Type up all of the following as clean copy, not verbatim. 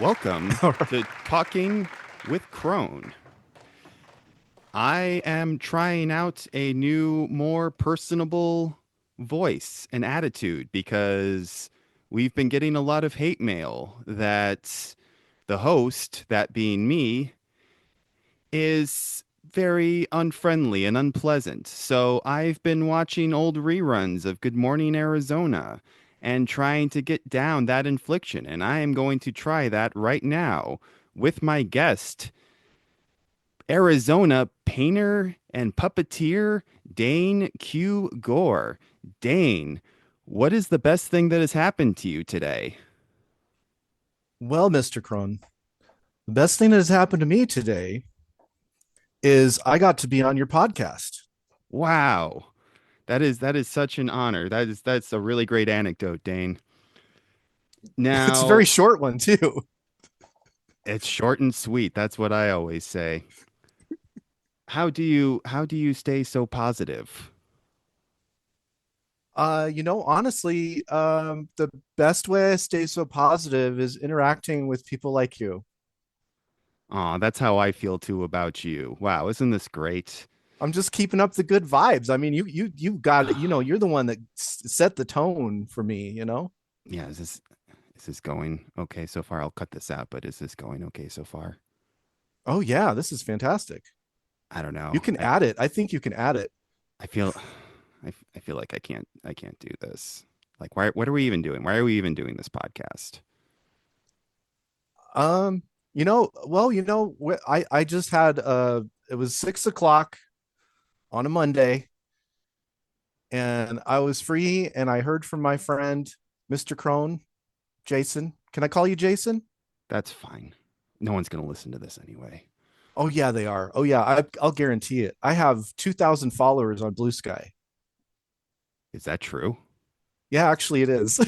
Welcome All right. to Talking with Kron. I am trying out a new, more personable voice and attitude because we've been getting a lot of hate mail that the host, that being me, is very unfriendly and unpleasant. So I've been watching old reruns of Good Morning Arizona and trying to get down that infliction. And I am going to try that right now with my guest, Arizona painter and puppeteer Dain Q. Gore. Dain, what is the best thing that has happened to you today? Well, Mr. Kron, the best thing that has happened to me today is I got to be on your podcast. Wow. That is such an honor. That's a really great anecdote, Dain. It's a very Now, short one too. it's short and sweet. That's what I always say. How do you stay so positive? Honestly, the best way I stay so positive is interacting with people like you. Aw, that's how I feel too about you. Wow, isn't this great? I'm just keeping up the good vibes. I mean, you got it. You're the one that set the tone for me. Yeah, is this going okay so far? I'll cut this out, but is this going okay so far? Oh yeah, this is fantastic. I don't You know. can I add it. I think you can add it. I feel I feel like I can't do this. Like why what are we even doing? Why are we even doing this podcast? Um, I just had it was 6 o'clock on a Monday, and I was free, and I heard from my friend, Mr. Kron, Jason. Can I call you Jason? That's fine. No one's gonna listen to this anyway. Oh yeah, they are. Oh yeah, I'll guarantee it. I have 2,000 followers on Blue Sky. Is that true? Yeah, actually, it is.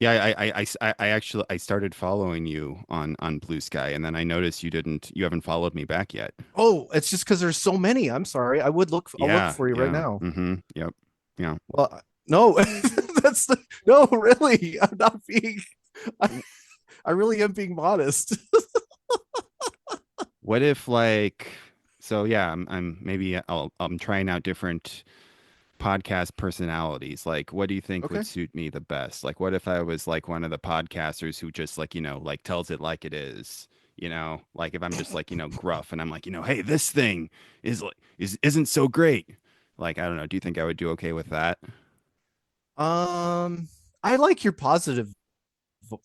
Yeah, I actually I started following you on Blue Sky, and then I noticed you haven't followed me back yet. Oh, it's just because there's so many. I'm sorry. I'll look Yeah, for you right yeah, now. yep, yeah. Well, no, no, really. I'm not being. I, I really am being modest. What if like so yeah, I'm maybe I'm trying out different podcast personalities. Like what do you think would Okay. suit me the best? Like what if I was like one of the podcasters who just like, like tells it like it is, Like if I'm just like, gruff and I'm like, hey, this thing is like isn't so great. Like I don't know, do you think I would do okay with that? Um, I like your positive.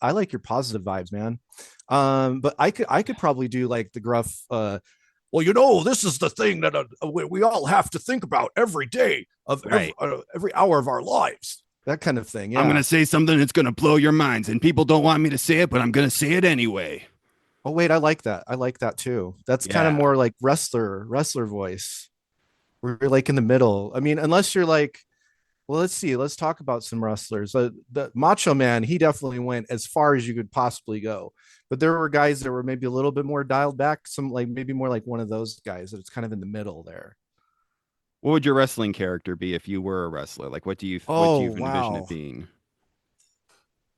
I like your positive vibes, man. But I could probably do like the gruff. Well, this is the thing that we all have to think about every day of Right. every hour of our lives. That kind of thing. I'm Yeah. gonna say something that's gonna blow your minds, and people don't want me to say it, but I'm gonna say it anyway. Oh wait, I like that. I like that too. That's kind of Yeah. more like wrestler voice. We're like in the middle. I mean, unless you're like, well, let's see. Let's talk about some wrestlers. The Macho Man, he definitely went as far as you could possibly go. But there were guys that were maybe a little bit more dialed back. Some like maybe more like one of those guys that it's kind of in the middle there. What would your wrestling character be if you were a wrestler? Like, what do you Oh envision it wow. being?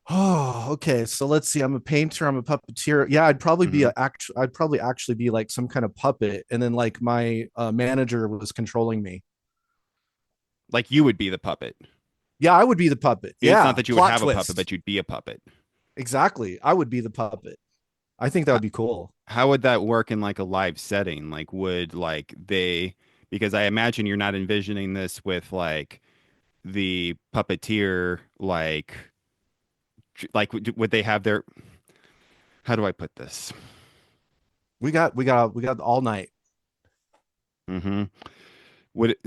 Oh, okay. So let's see. I'm a painter. I'm a puppeteer. Yeah, I'd probably be Hmm. a act. I'd probably actually be like some kind of puppet, and then like my manager was controlling me. Like you would be the puppet. Yeah, I would be the puppet. It's not Yeah, that you would plot have a puppet, twist. but you'd be a puppet. Exactly. I would be the puppet. I think that How, would be cool. how would that work in like a live setting? Like, would like they? Because I imagine you're not envisioning this with like the puppeteer, like would they have their? How do I put this? We got all night. Hmm.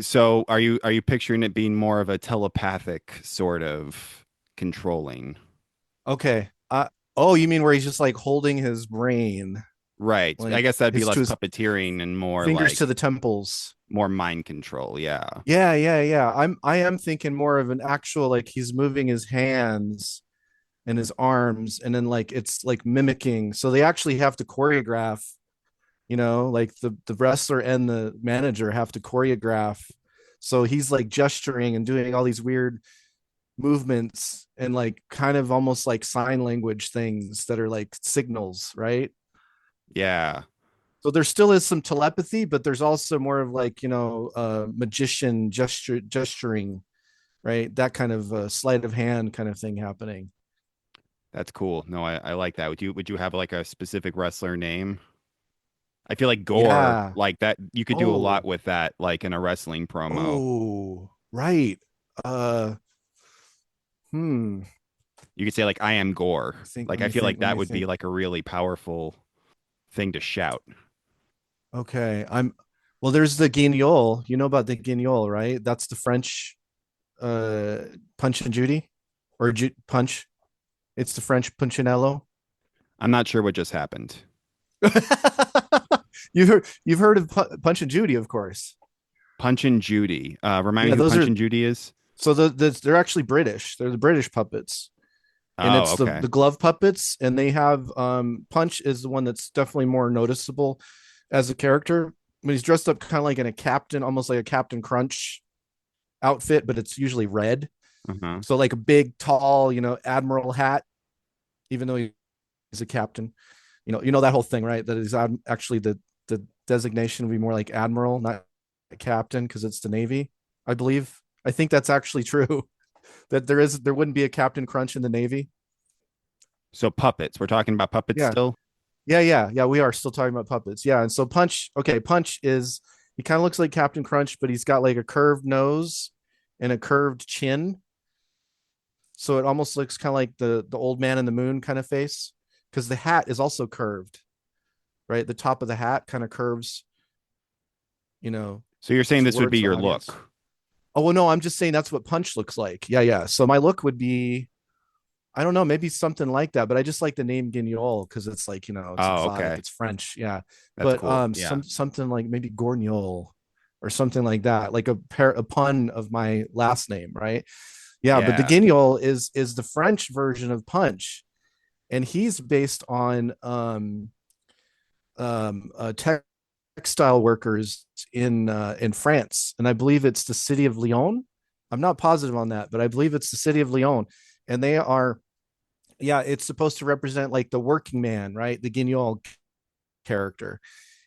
So are you picturing it being more of a telepathic sort of controlling? Okay. Oh, you mean where he's just like holding his brain, Right. I like guess that'd be his less to his puppeteering and more fingers to like the temples. more mind control. Yeah. Yeah, yeah, yeah. I am thinking more of an actual like he's moving his hands and his arms, and then like it's like mimicking. So they actually have to choreograph, like the wrestler and the manager have to choreograph. So he's like gesturing and doing all these weird movements and like kind of almost like sign language things that are like signals, right? Yeah, So there still is some telepathy, but there's also more of like, magician gesturing, right? That kind of sleight of hand kind of thing happening. that's cool. No, I like that. Would you have like a specific wrestler name? I feel like Gore, Yeah. like that, you could do a lot Oh, with that, like in a wrestling promo. oh, right. Uh, hmm. You could say like I am Gore. I think, Like let I me feel think, like let that me would be think. like a really powerful thing to shout. Okay. Well, there's the guignol. You know about the guignol, right? That's the French uh Punch and Judy or Punch. It's the French Punchinello. I'm not sure what just happened. You've heard of Punch and Judy, of course. Punch and Judy. Remind me Yeah, who those Punch are and Judy is? so they're actually British. They're the British puppets, and Oh, it's the okay. the glove puppets, and they have Punch is the one that's definitely more noticeable as a character. When he's dressed up kind of like in a captain, almost like a Captain Crunch outfit, but it's usually red. Uh-huh. So like a big, tall, admiral hat, even though he's a captain. You know that whole thing, right? That is actually the designation would be more like admiral, not captain, because it's the Navy. I believe. I think that's actually true. That there wouldn't be a Captain Crunch in the Navy. So puppets. We're talking about puppets Yeah, still? yeah. We are still talking about puppets. Yeah, and so Punch. Okay, Punch is he kind of looks like Captain Crunch, but he's got like a curved nose and a curved chin. So it almost looks kind of like the old man in the moon kind of face, because the hat is also curved, right? The top of the hat kind of curves, you know, So you're saying this would be towards the your audience. look. Oh well, no, I'm just saying that's what Punch looks like. Yeah, yeah. So my look would be, I don't know, maybe something like that. But I just like the name Guignol because it's like, it's Oh, exotic, okay. it's French. Yeah. That's But cool. Yeah. something like maybe Gorgnol or something like that, like a pun of my last name, right? Yeah. But the Yeah. Guignol is the French version of Punch, and he's based on textile workers in France, and I believe it's the city of Lyon. I'm not positive on that, but I believe it's the city of Lyon, and they are, yeah, it's supposed to represent like the working man, right? The Guignol character,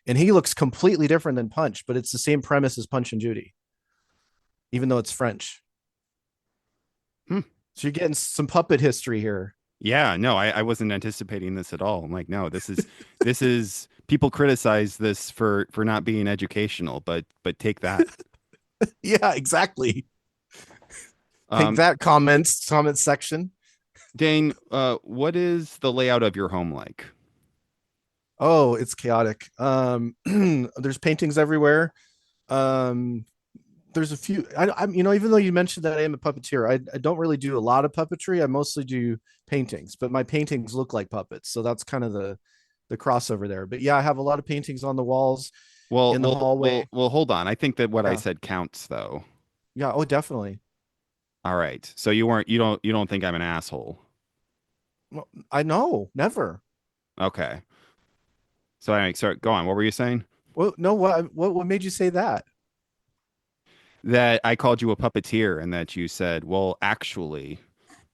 and he looks completely different than Punch, but it's the same premise as Punch and Judy, even though it's French. Hmm. So you're getting some puppet history here. Yeah, no, I wasn't anticipating this at all. I'm like, no, this is people criticize this for not being educational, but take that. Yeah, exactly. Take Um, that, comment section. Dane, what is the layout of your home like? Oh, it's chaotic. There's paintings everywhere. Um, there's a few. Even though you mentioned that I am a puppeteer, I don't really do a lot of puppetry. I mostly do paintings, but my paintings look like puppets, so that's kind of the crossover there. But yeah, I have a lot of paintings on the walls Well, in the well, well, hallway. well, hold on. I think that what I Yeah, said counts though. yeah. Oh, definitely. All right. So you don't think I'm an asshole. Well, I know, never. Okay. So anyway, sorry, go on. What were you saying? Well, no. What made you say that? That I called you a puppeteer and that you said, well, actually,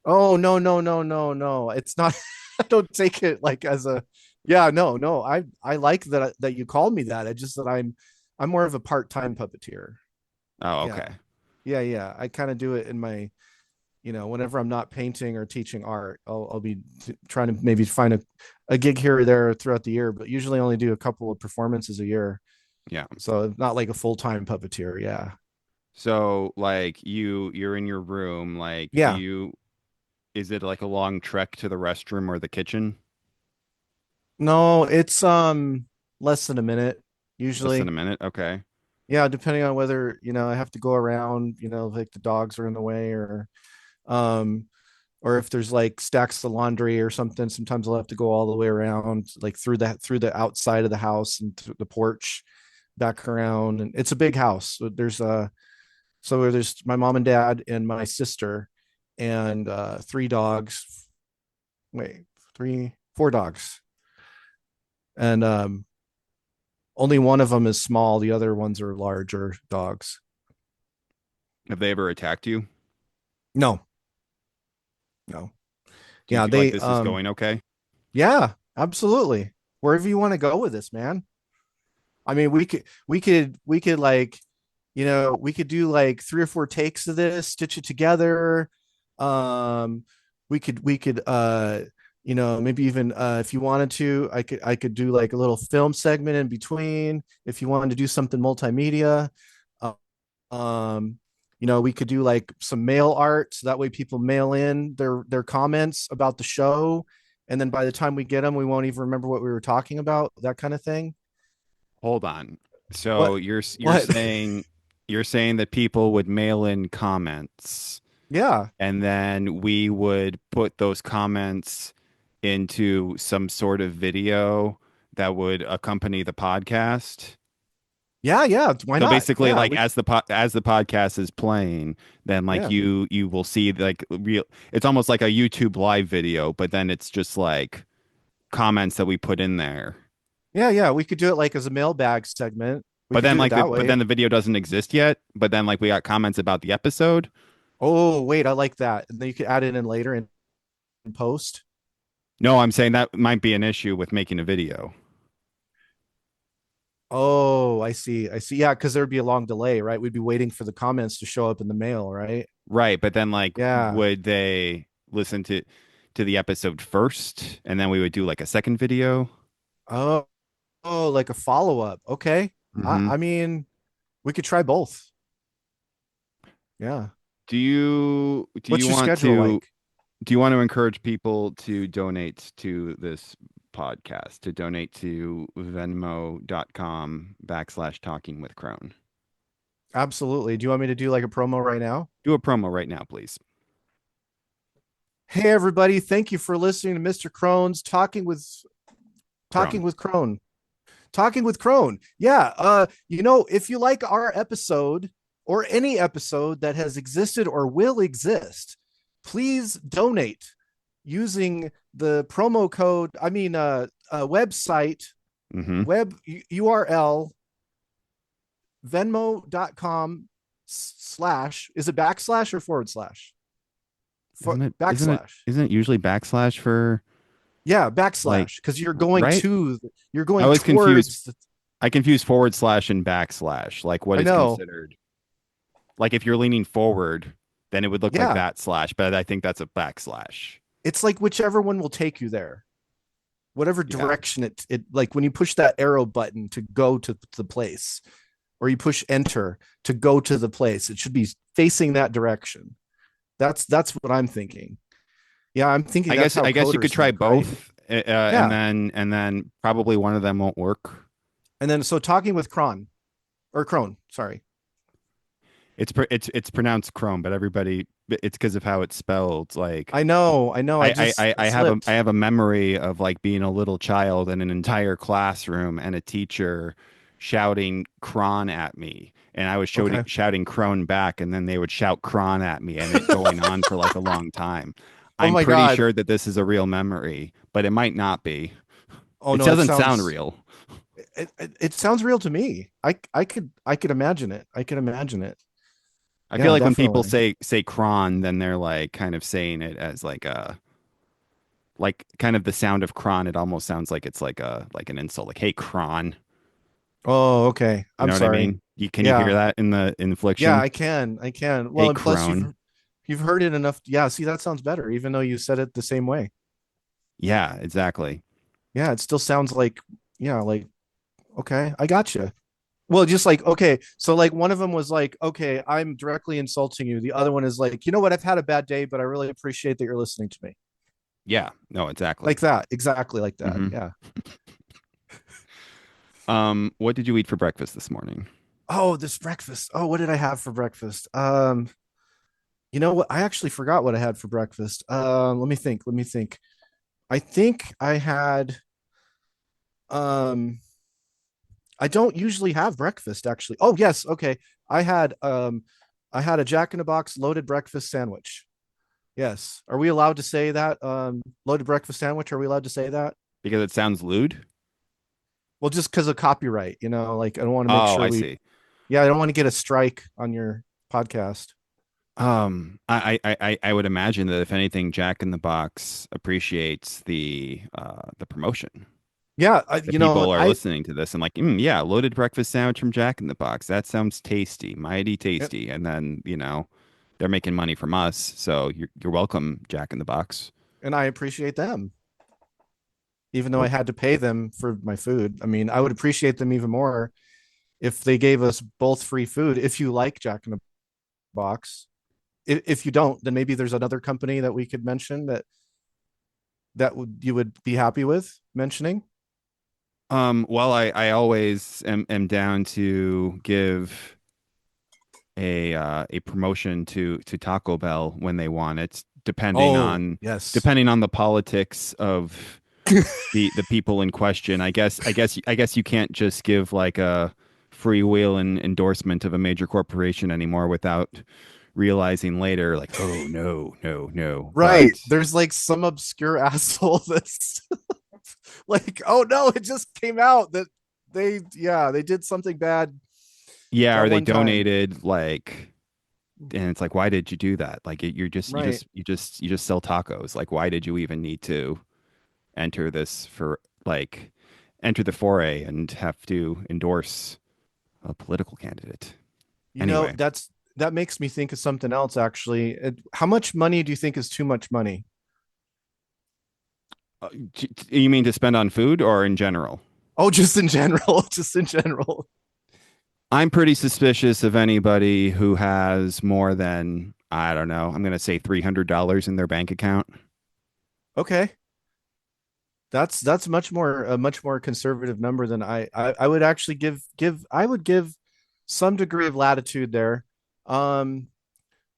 Oh no. No. It's not. I don't take it like as a. Yeah, no. I like that you called me that. I just that I'm more of a part-time puppeteer. oh, Yeah. okay. Yeah. I kind of do it in my, whenever I'm not painting or teaching art, I'll be trying to maybe find a gig here or there throughout the year, but usually only do a couple of performances a year. Yeah. So not like a full-time puppeteer. Yeah. So like you're in your room, like do Yeah. you is it like a long trek to the restroom or the kitchen? No, it's less than a minute Less than a usually. minute? Okay. Yeah, depending on whether, I have to go around, like the dogs are in the way, um or if there's like stacks of laundry or something, sometimes I'll have to go all the way around, like through the outside of the house and through the porch back around. And it's a big house. So there's my mom and dad and my sister and three dogs. Wait, four dogs. And only one of them is small, the other ones are larger dogs. Have they ever attacked you? No, No. Do you Yeah, feel like they this is going okay? yeah, absolutely. Wherever you want to go with this, man. I mean, we could like, we could do like three or four takes of this, stitch it together. Um, we could maybe even if you wanted to, I could do like a little film segment in between if you wanted to do something multimedia. Uh, Um, we could do like some mail art so that way people mail in their comments about the show, and then by the time we get them, we won't even remember what we were talking about, that kind of thing. Hold on. So What? you're What? saying that people would mail in comments Yeah. and then we would put those comments into some sort of video that would accompany the podcast. Yeah, yeah. Why So not? basically, Yeah, like as the podcast is playing, then like yeah. you will see like real. It's almost like a YouTube live video, but then it's just like comments that we put in there. Yeah, yeah. We could do it like as a mailbag segment. We could do it that But way. then the video doesn't exist yet. But then like we got comments about the episode. Oh, wait, I like that. And then you could add it in later in post. No, I'm saying that might be an issue with making a video. Oh, I see. I see. Yeah, because there'd be a long delay, right? We'd be waiting for the comments to show up in the mail, right? Right, but then like Yeah. would they listen to the episode first and then we would do like a second video? Oh, oh, like a follow up. Okay. I, Hmm. I mean, we could try both. Yeah. Do What's you your want schedule to like? encourage people to donate to this podcast, to donate to venmo.com/talking with Kron? Absolutely. Do you want me to do like a promo right now? Do a promo right now, please. Hey everybody, thank you for listening to Mr. Crohn's Talking Kron. with Crone. Talking with Crone. Yeah, if you like our episode or any episode that has existed or will exist, please donate using the promo code, website, Hmm. web URL, venmo.com slash, is it backslash or forward slash? Backslash. Isn't it usually backslash for Yeah, like backslash, because right? you're I going was confused. towards I confuse forward slash and backslash. Like what I is know. considered like if you're leaning forward, then it would look like Yeah. that slash, but I think that's a backslash. It's like whichever one will take you there. Whatever Yeah. direction it like when you push that arrow button to go to the place, or you push enter to go to the place, it should be facing that direction. That's what I'm thinking. Yeah, I'm thinking that's how I guess you coders could try think, right? both, Yeah. and then probably one of them won't work. And then so talking with Kron or Crone, sorry. It's pronounced Chrome, but everybody it's because of how it's spelled. Like I know. I just I slipped. I have a memory of like being a little child in an entire classroom and a teacher shouting Kron at me, and I was Okay. shouting Crone back, and then they would shout Kron at me, and it going on for like a long time. Oh I'm my pretty God. sure that this is a real memory, but it might not be. Oh It no, it doesn't sound sounds real. it sounds real to me. I could imagine it. I could imagine it. I feel Yeah, like when people definitely. say Kron, then they're like kind of saying it as like a like kind of the sound of Kron. It almost sounds like it's like an insult, like "Hey Kron," Oh, okay. you I'm know what I sorry. mean? You can you hear Yeah. that in the Yeah, inflection? I can. I can. Well, Hey and plus Kron. you've heard it enough. Yeah, see that sounds better even though you said it the same way. Yeah, exactly. Yeah, it still sounds like yeah, like okay, I got you. Well, just like okay, so like one of them was like, okay, I'm directly insulting you. The other one is like, you know what? I've had a bad day, but I really appreciate that you're listening to me. Yeah, no, Like exactly. that, exactly like that. Hmm. Yeah. What did you eat for breakfast this morning? Oh, this breakfast. Oh, what did I have for breakfast? You know what? I actually forgot what I had for breakfast. Let me think. Let me think. I think I had um I don't usually have breakfast actually. Oh, yes, okay. I had I had a Jack in the Box loaded breakfast sandwich. Yes. Are we allowed to say that? Loaded breakfast sandwich, are we allowed to say that? Because it sounds lewd. Well, just because of copyright, like I don't want to make Oh, sure I we see. yeah, I don't want to get a strike on your podcast. I would imagine that if anything, Jack in the Box appreciates the promotion. Yeah, That people are listening to this and like, yeah, loaded breakfast sandwich from Jack in the Box. That sounds tasty, mighty tasty. And then, they're making money from us, so you're welcome, Jack in the Box. and I appreciate them, even though I What? had to pay them for my food. I mean, I would appreciate them even more if they gave us both free food. If you like Jack in the Box, if you don't, then maybe there's another company that we could mention that would you would be happy with mentioning. Well, I always am down to give a promotion to Taco Bell when they want it, Oh yes, depending on the politics of the people in question. I guess you can't just give like a freewheeling endorsement of a major corporation anymore without realizing later, like, oh no, no, no. right. But There's like some obscure asshole that's like, oh no, it just came out that they did something bad yeah, that or they one time. donated like, and it's like, why did you do that? Like, you're just Right. you just sell tacos. Like, why did you even need to enter this for like enter the foray and have to endorse a political candidate? You know, Anyway. that makes me think of something else actually. How much money do you think is too much money? You mean to spend on food or in general? Oh, just in general, just in general. I'm pretty suspicious of anybody who has more than, I don't know, I'm going to say $300 in their bank account. Okay. That's much more a much more conservative number than I would actually give I would give some degree of latitude there. Um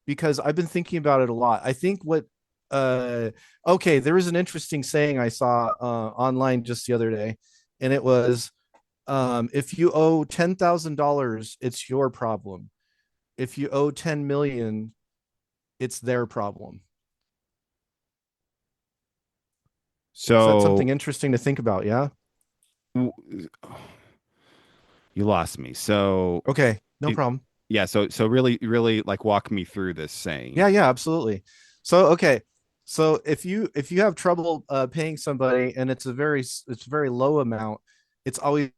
because I've been thinking about it a lot. I think what uh okay, there was an interesting saying I saw online just the other day, and it was if you owe $10,000, it's your problem. If you owe 10 million, it's their problem. So that's So something interesting to think about, yeah? w- you lost me. So, Okay, no it, problem. yeah, so really, really like walk me through this saying. Yeah, yeah, absolutely. So okay, so if you have trouble paying somebody and it's a very low amount, it's always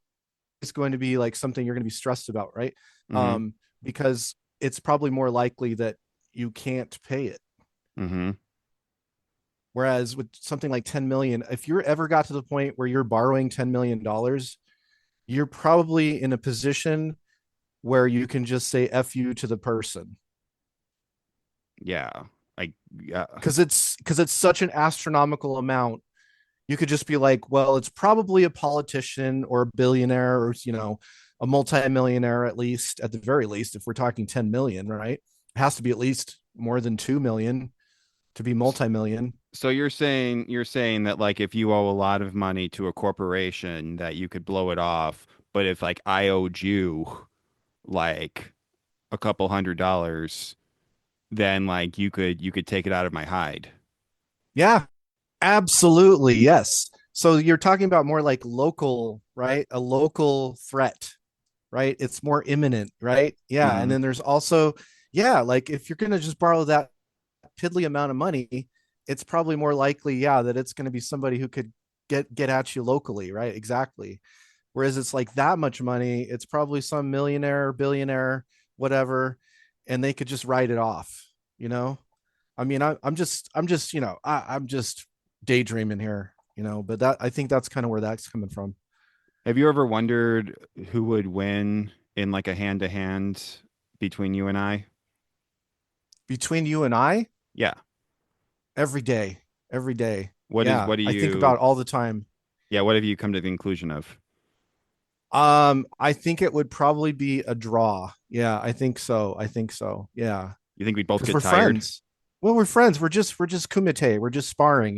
going to be like something you're going to be stressed about, right? Mm-hmm. Um, because it's probably more likely that you can't pay it. Mm-hmm. Whereas with something like 10 million, if you're ever got to the point where you're borrowing $10 million, you're probably in a position where you can just say F you to the person, Yeah. Yeah. because it's such an astronomical amount. You could just be like, well, it's probably a politician or a billionaire or, a multimillionaire, at the very least, if we're talking 10 million, right? It has to be at least more than 2 million to be multi-million. So you're saying that like if you owe a lot of money to a corporation that you could blow it off, but if like I owed you like a couple $100, then like you could take it out of my hide. Yeah, absolutely. Yes. So you're talking about more like local, right? A local threat, right? It's more imminent, right? Yeah. And Hmm. then there's also, yeah, like if you're going to just borrow that piddly amount of money, it's probably more likely, yeah, that it's going to be somebody who could get at you locally, right? Exactly. Whereas it's like that much money, it's probably some millionaire, billionaire, whatever, and they could just write it off. You know, I mean, I'm just, I'm just daydreaming here, but that I think that's kind of where that's coming from. Have you ever wondered who would win in like a hand to hand between you and I? Between you and I, Yeah. every day, every day. What Yeah, do I think about you it all the time. yeah, what have you come to the conclusion of? I think it would probably be a draw. Yeah, I think so. I think so. Yeah, You think we'd both because get we're tired? friends. Well, we're friends. We're just kumite. We're just sparring.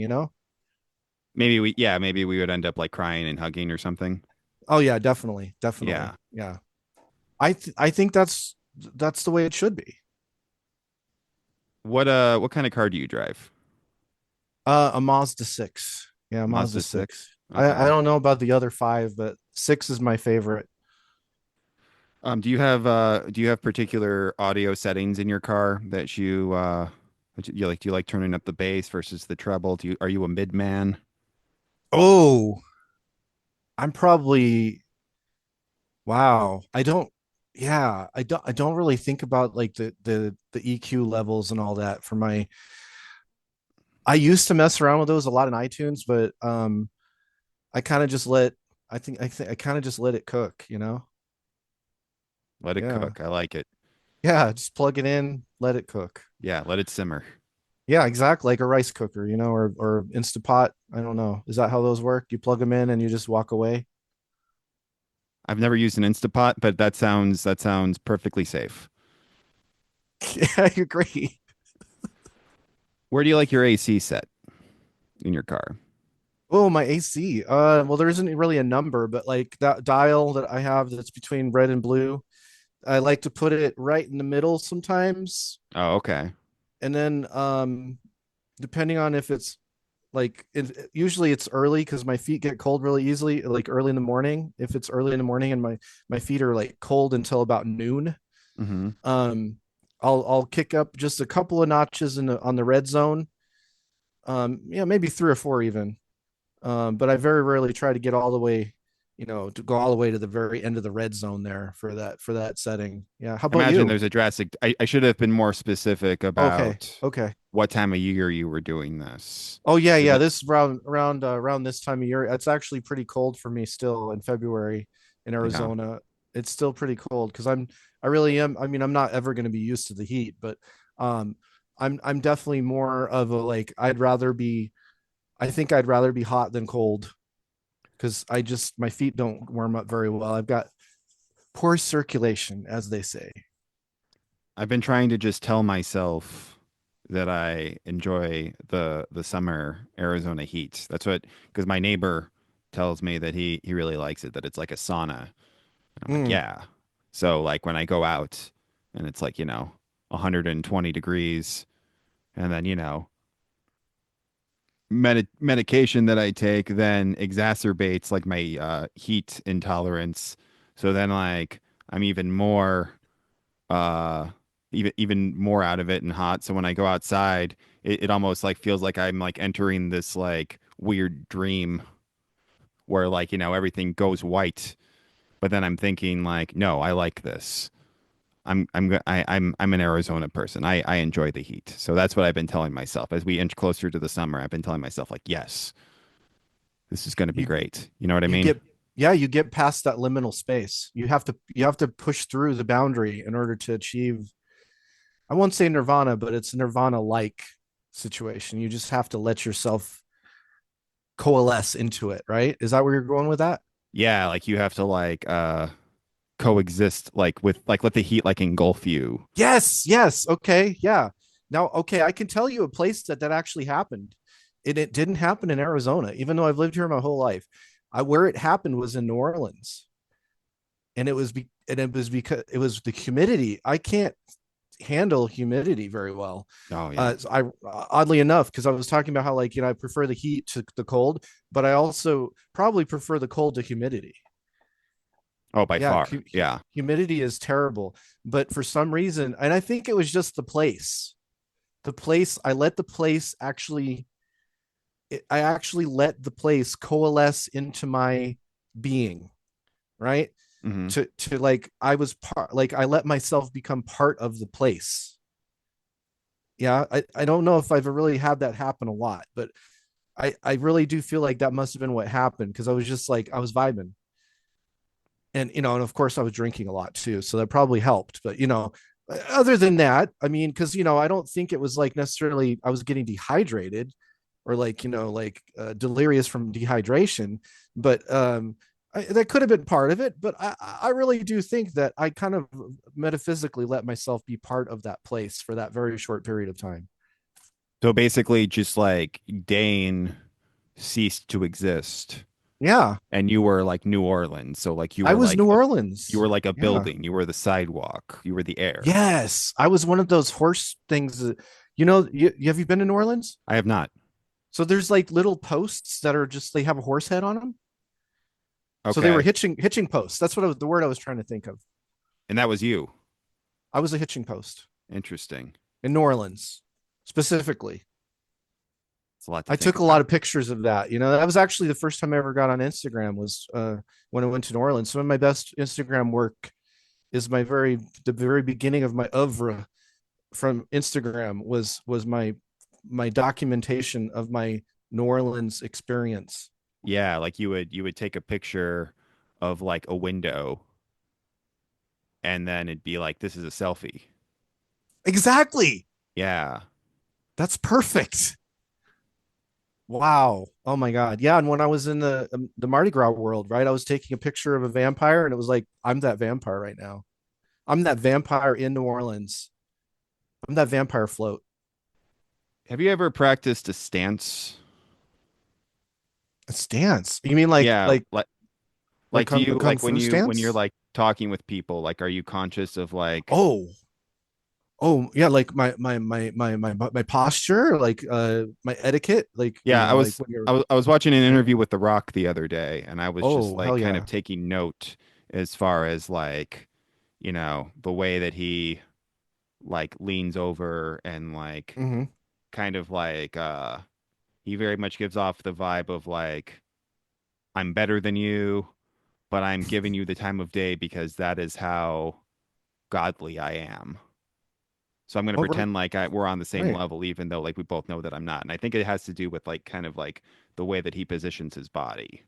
Maybe we would end up like crying and hugging or something. Oh yeah, definitely, definitely. Yeah. Yeah, I think that's the way it should be. What kind of car do you drive? A Mazda 6. Yeah, Mazda Mazda 6. 6. I Okay. don't know about the other five, but 6 is my favorite. Do you have particular audio settings in your car that you like? Do you like turning up the bass versus the treble? Are you a mid man? Oh, I'm probably wow. I don't really think about like the EQ levels and all that for my I used to mess around with those a lot in iTunes, but I kind of just let I kind of just let it cook, you know? Let it Yeah. cook. I like it. Yeah, just plug it in, let it cook. Yeah, let it simmer. Yeah, exactly. Like a rice cooker, or Instapot. I don't know. Is that how those work? You plug them in and you just walk away? I've never used an Instapot, but that sounds perfectly safe. Yeah, I agree. Where do you like your AC set in your car? Oh, my AC. Well, there isn't really a number, but like that dial that I have that's between red and blue, I like to put it right in the middle sometimes. Oh, okay. And then depending on if it's usually it's early because my feet get cold really easily, like early in the morning. If it's early in the morning and my feet are like cold until about noon, Hmm. um, I'll kick up just a couple of notches on the red zone. Yeah, maybe three or four even. But I very rarely try to get all the way, to go all the way to the very end of the red zone there for that setting. Yeah. How I about imagine you? there's a drastic. I should have been more specific Okay. about Okay. what time of year you were doing this. Oh yeah, Is yeah. it? This around this time of year. It's actually pretty cold for me still in February in Yeah. Arizona. It's still pretty cold because I really am. I mean, I'm not ever going to be used to the heat, but um, I'm definitely more of a like. I think I'd rather be hot than cold because my feet don't warm up very well. I've got poor circulation, as they say. I've been trying to just tell myself that I enjoy the summer Arizona heat. That's what because my neighbor tells me that he really likes it, that it's like a sauna. And I'm like, Mm. yeah. So like when I go out and it's like, 120 degrees and then, medication that I take then exacerbates like my heat intolerance. So then like I'm uh even more out of it and hot. So when I go outside, it almost like feels like I'm like entering this like weird dream where like, everything goes white. But then I'm thinking like, no, I like this. I'm an Arizona person. I enjoy the heat. So that's what I've been telling myself as we inch closer to the summer. I've been telling myself like, yes, this is going to be You great. You know what I you mean? get yeah, you get past that liminal space. You have to push through the boundary in order to achieve. I won't say nirvana, but it's nirvana like situation. You just have to let yourself coalesce into it, right? Is that where you're going with that? Yeah, like you have to like coexist like with like let the heat like engulf you. Yes, yes. Okay, yeah. Now, okay, I can tell you a place that actually happened. It didn't happen in Arizona, even though I've lived here my whole life. Where it happened was in New Orleans, and it was because it was the humidity. I can't handle humidity very well. Oh yeah. So I oddly enough, because I was talking about how like I prefer the heat to the cold, but I also probably prefer the cold to humidity. Oh, by Yeah, far. Yeah. humidity is terrible, but for some reason, and I think it was just the place. The place I let the place actually, I actually let the place coalesce into my being, right? Hmm. To like I was part, like I let myself become part of the place. Yeah, I don't know if I've really had that happen a lot, but I really do feel like that must have been what happened because I was just like I was vibing, and of course I was drinking a lot too, so that probably helped. But other than that, I mean, because I don't think it was like necessarily I was getting dehydrated or like delirious from dehydration, but that could have been part of it. But I really do think that I kind of metaphysically let myself be part of that place for that very short period of time. So basically just like Dain ceased to exist Yeah, and you were like New Orleans. So like I was New you were Orleans. like a Yeah. building, you were the sidewalk, you were the air. Yes, I was one of those horse things. Have you been to New Orleans? I have not. So there's like little posts that are just they have a horse head on them. So they were Okay. hitching posts. That's what the word I was trying to think of. And that was you. I was a hitching post Interesting. in New Orleans, specifically. It's a lot to I think took a lot about. of pictures of that. You know, that was actually the first time I ever got on Instagram was when I went to New Orleans. Some of my best Instagram work is the very beginning of my oeuvre from Instagram was my documentation of my New Orleans experience. Yeah, like you would take a picture of like a window and then it'd be like this is a selfie. Exactly. Yeah. That's perfect. Wow. Oh my God. Yeah. And when I was in the Mardi Gras world, right, I was taking a picture of a vampire, and it was like, I'm that vampire right now. I'm that vampire in New Orleans. I'm that vampire float. Have you ever practiced a stance? A stance. You mean Yeah, like do you kung like fu when you're stance? like talking with people, like are you conscious of like Oh, oh yeah, like my posture, like my etiquette, like you yeah, know, like when you're I was watching an right. interview with The Rock the other day and I was just Oh like hell kind of yeah. taking note as far as like, the way that he like leans over and like Mm-hmm. kind of like he very much gives off the vibe of like I'm better than you, but I'm giving you the time of day because that is how godly I am. So I'm going to Oh right, pretend like we're on the same right. level, even though like we both know that I'm not. And I think it has to do with like kind of like the way that he positions his body.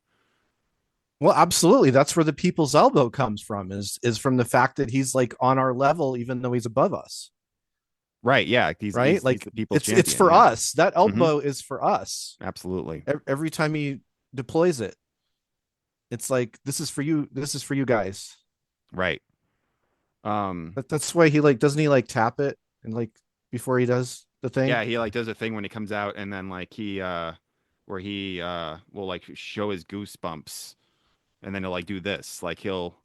Well, absolutely. That's where the people's elbow comes from, is from the fact that he's like on our level, even though he's above us. Right. Yeah. Right. He's Like the people's it's champion. for Yeah. us. That Hmm. elbow is for us. Absolutely. Every time he deploys it, it's like, this is for you. This is for you guys. Right. Um, That's why he like, doesn't he like tap it and like before he does the thing? yeah, he like does a thing when he comes out and then like he where he will like show his goosebumps and then he'll like do this. Like he'll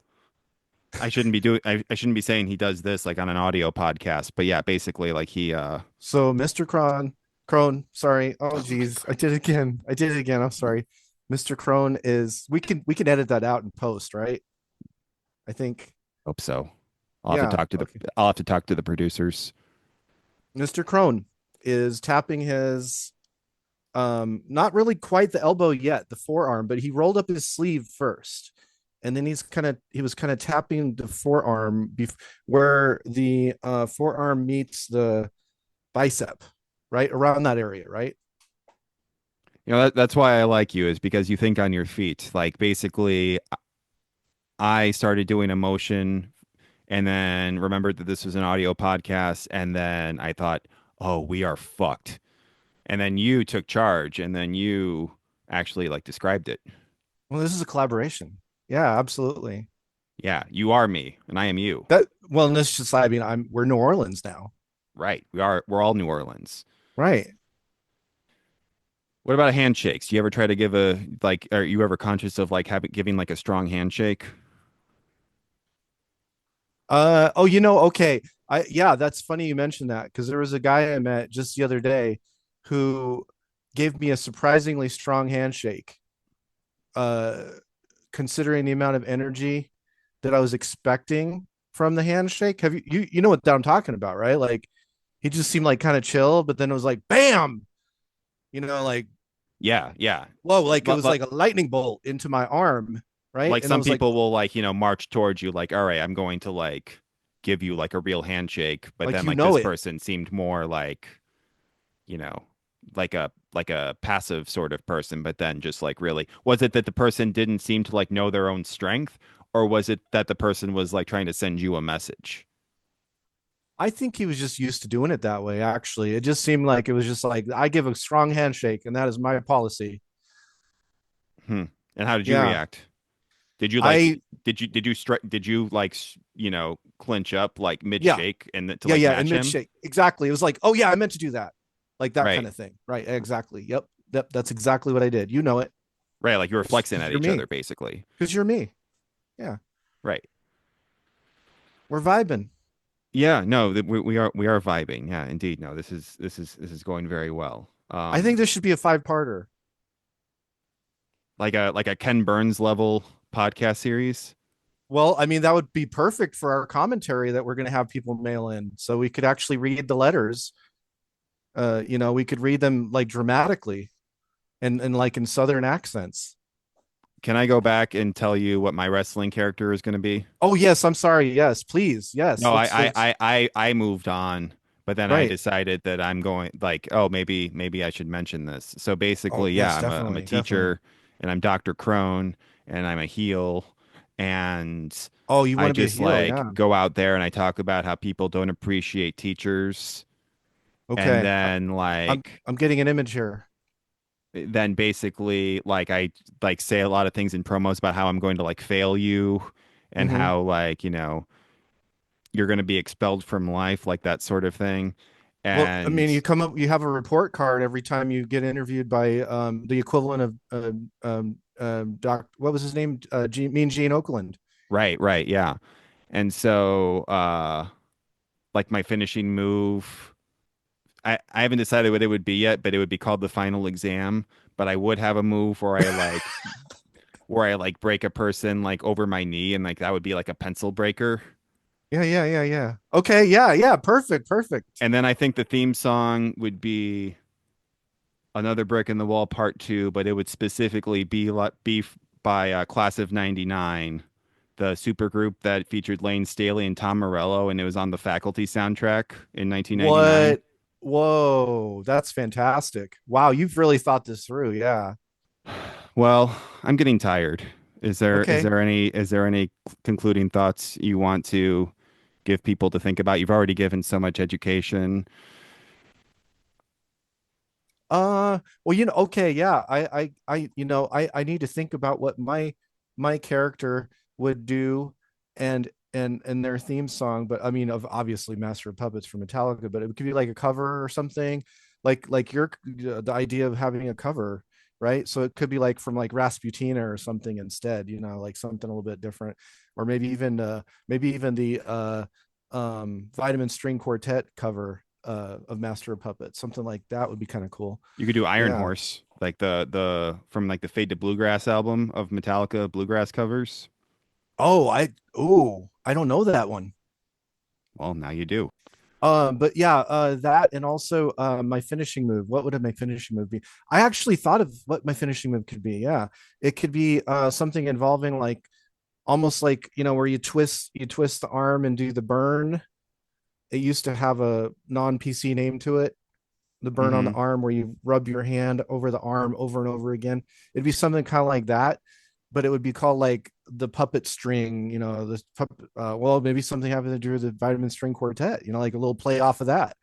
I shouldn't be saying he does this like on an audio podcast, but yeah, basically like he So Mr. Kron, sorry. Oh geez, I did it again. I did it again. I'm sorry. Mr. Kron is we can edit that out in post, right? I think. hope so. Yeah. Okay. I'll have to talk to the producers. Mr. Kron is tapping his not really quite the elbow yet, the forearm, but he rolled up his sleeve first. And then he was kind of tapping the forearm where the forearm meets the bicep, right? Around that area, right? That's why I like you is because you think on your feet. Like basically I started doing a motion and then remembered that this was an audio podcast and then I thought, "Oh, we are fucked." And then you took charge and then you actually like described it. Well, this is a collaboration. Yeah, absolutely. Yeah, you are me and I am you. That well, and this just I mean, we're New Orleans now. Right. We're all New Orleans. Right. What about handshakes? Do you ever try to give a like are you ever conscious of like having giving like a strong handshake? Oh, okay. Yeah, that's funny you mentioned that because there was a guy I met just the other day who gave me a surprisingly strong handshake. Uh Considering the amount of energy that I was expecting from the handshake. Have you know what I'm talking about, right? Like he just seemed like kind of chill, but then it was like bam, like Yeah, yeah. whoa, like it But, was like a lightning bolt into my arm, right? like And it some was like people will like, march towards you like, "All right, I'm going to like give you like a real handshake." But like then you like know this it. person seemed more like, you know, like a passive sort of person, but then just like really was it that the person didn't seem to like know their own strength or was it that the person was like trying to send you a message? I think he was just used to doing it that way, actually. It just seemed like it was just like I give a strong handshake and that is my policy. Hmm. And how did you Yeah. react? Did you like I did you like clinch up like mid yeah, shake and to yeah, like yeah, in match mid him? shake. Exactly. It was like, oh yeah, I meant to do that. Like that kind Right. of thing. Right. Exactly. Yep. That's exactly what I did. You know it. Right, like you were flexing Because at you're each other me. basically. Because you're me. Yeah. Right. We're vibing. Yeah, no, we are vibing. Yeah, indeed. No, this is going very well. I think this should be a five-parter. Like a Ken Burns level podcast series. Well, I mean, that would be perfect for our commentary that we're going to have people mail in. So we could actually read the letters. We could read them like dramatically and like in Southern accents. Can I go back and tell you what my wrestling character is going to be? Oh, yes. I'm sorry. Yes, please. Yes. No, Let's, I moved on, but then I right. decided that I'm going like, oh, maybe I should mention this. So Oh, basically, yeah, yes, I'm a definitely. Definitely. teacher, and I'm Dr. Kron, and I'm a heel, and Oh, you I want to be a just heel. like Yeah. go out there and I talk about how people don't appreciate teachers, and Okay. then I'm getting an image here. basically like I like say a lot of things in promos about how I'm going to like fail you, and Hmm. how like you're going to be expelled from life, like that sort of thing. Well, I mean, And you have a report card every time you get interviewed by the equivalent of Doc. What was his name? Mean Gene Oakland. right, yeah. And so like my finishing move, I haven't decided what it would be yet, but it would be called the final exam. But I would have a move where I like break a person like over my knee, and like that would be like a pencil breaker. Yeah, yeah, yeah, yeah. Okay, yeah, yeah. Perfect, perfect. And then I think the theme song would be Another Brick in the Wall Part Two, but it would specifically be by Class of '99, the supergroup that featured Lane Staley and Tom Morello, and it was on the Faculty soundtrack in 1999. What? Whoa, that's fantastic. Wow, you've really thought this through. Yeah. Well, I'm getting tired. Okay. Is there any concluding thoughts you want to give people to think about? You've already given so much education. Well, okay, yeah. I need to think about what my character would do and their theme song, but I mean, of obviously Master of Puppets from Metallica, but it could be like a cover or something, like your the idea of having a cover, right? So it could be like from like Rasputina or something instead, like something a little bit different, or maybe even the Vitamin String Quartet cover of Master of Puppets. Something like that would be kind of cool. You could do Iron Yeah. Horse, like the from like the Fade to Bluegrass album of Metallica bluegrass covers. I don't know that one. Well, now you do. But yeah, that and also my finishing move. What would my finishing move be? I actually thought of what my finishing move could be. Yeah, it could be something involving like almost like where you twist the arm and do the burn. It used to have a non-PC name to it, the burn on the Hmm. arm where you rub your hand over the arm over and over again. It'd be something kind of like that, but it would be called like the puppet string, this puppet, well, maybe something having to do with the vitamin string quartet, like a little play off of that.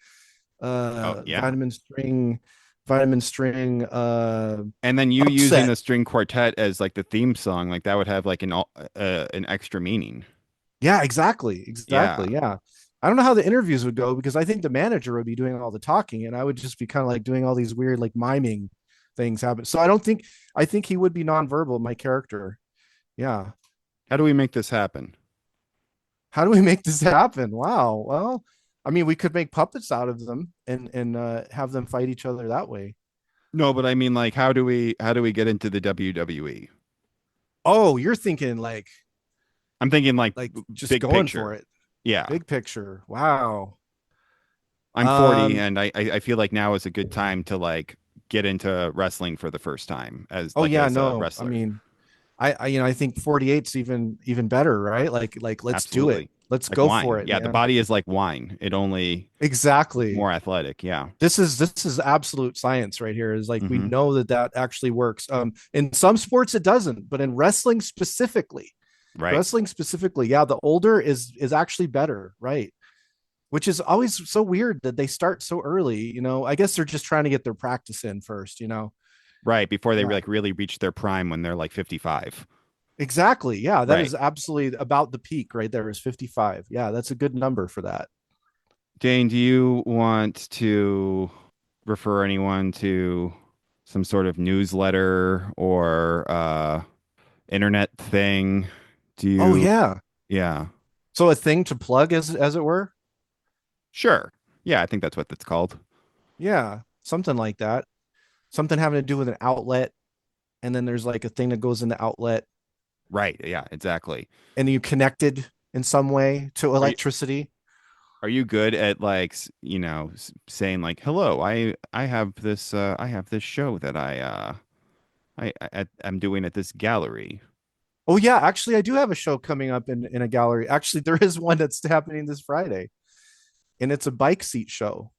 Oh, yeah. Vitamin string, And then you using upset. the string quartet as like the theme song, like that would have like an extra meaning. Yeah, exactly. Yeah. Exactly. Yeah. I don't know how the interviews would go because I think the manager would be doing all the talking and I would just be kind of like doing all these weird like miming things happen. So I think he would be nonverbal, my character. Yeah. How do we make this happen? How do we make this happen? Wow. Well, I mean, we could make puppets out of them and have them fight each other that way. No, but I mean, like, how do we get into the WWE? Oh, you're thinking like I'm thinking like just big going for picture. it. Yeah. Big picture. Wow. I'm 40, Um. and I feel like now is a good time to like get into wrestling for the first time Oh yeah. as a No. I wrestler. mean, I think 48's even better, right? Like let's do it. Absolutely. Let's Like go for wine. it, Yeah, the man. body is like wine. It's Exactly. more athletic. Yeah. This is absolute science right here. Is like we Hmm. know that actually works. In some sports it doesn't, but in Right. wrestling specifically, yeah, the older is actually better, right? Which is always so weird that they start so early. I guess they're just trying to get their practice in first. Right. Before they Yeah, like really reach their prime when they're like 55. exactly. Yeah, that Right. is absolutely about the peak right there is 55. Yeah, that's a good number for that. Dane, do you want to refer anyone to some sort of newsletter or internet thing? Do Oh you? yeah. Yeah. So a thing to plug as it were. Sure. Yeah, I think that's what that's called. Yeah, something like that. Something having to do with an outlet, and then there's like a thing that goes in the outlet. Right. Yeah, exactly. and you connected in some way to Are you electricity. are you good at like, saying like, "Hello, I have this show that I'm doing at this gallery." Oh yeah, actually, I do have a show coming up in a gallery. Actually, there is one that's happening this Friday, and it's a bike seat show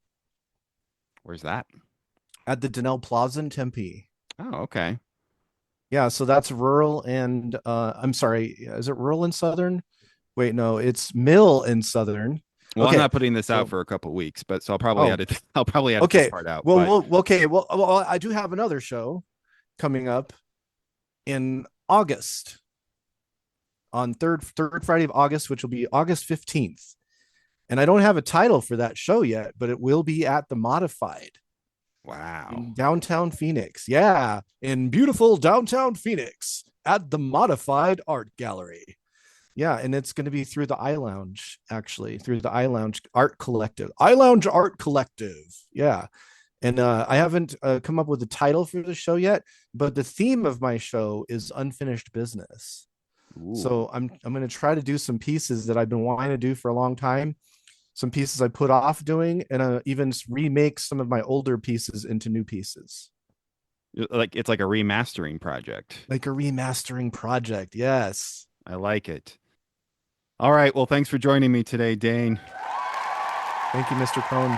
Where's that? at the Denell Plaza in Tempe. Oh, okay. Yeah, so that's rural and I'm sorry, is it rural and southern? Wait, no, it's mill and southern. Well, I'm Okay, not putting this out so for a couple weeks, but so I'll probably oh, edit I'll probably edit this okay. part out, Well, but I do have another show coming up in August on third Friday of August, which will be August 15th. And I don't have a title for that show yet, but it will be at the Modified wow. in downtown Phoenix. Yeah, in beautiful downtown Phoenix at the Modified Art Gallery. Yeah, and it's going to be through the I Lounge, actually, through the I Lounge Art Collective. I Lounge Art Collective. Yeah. And I haven't come up with a title for the show yet, but the theme of my show is unfinished business. Ooh. So I'm going to try to do some pieces that I've been wanting to do for a long time, some pieces I put off doing, and even remake some of my older pieces into new pieces, Like it's like a remastering project. like a remastering project. Yes. I like it. All right. Well, thanks for joining me today, Dane. Thank you, Mr. Kron.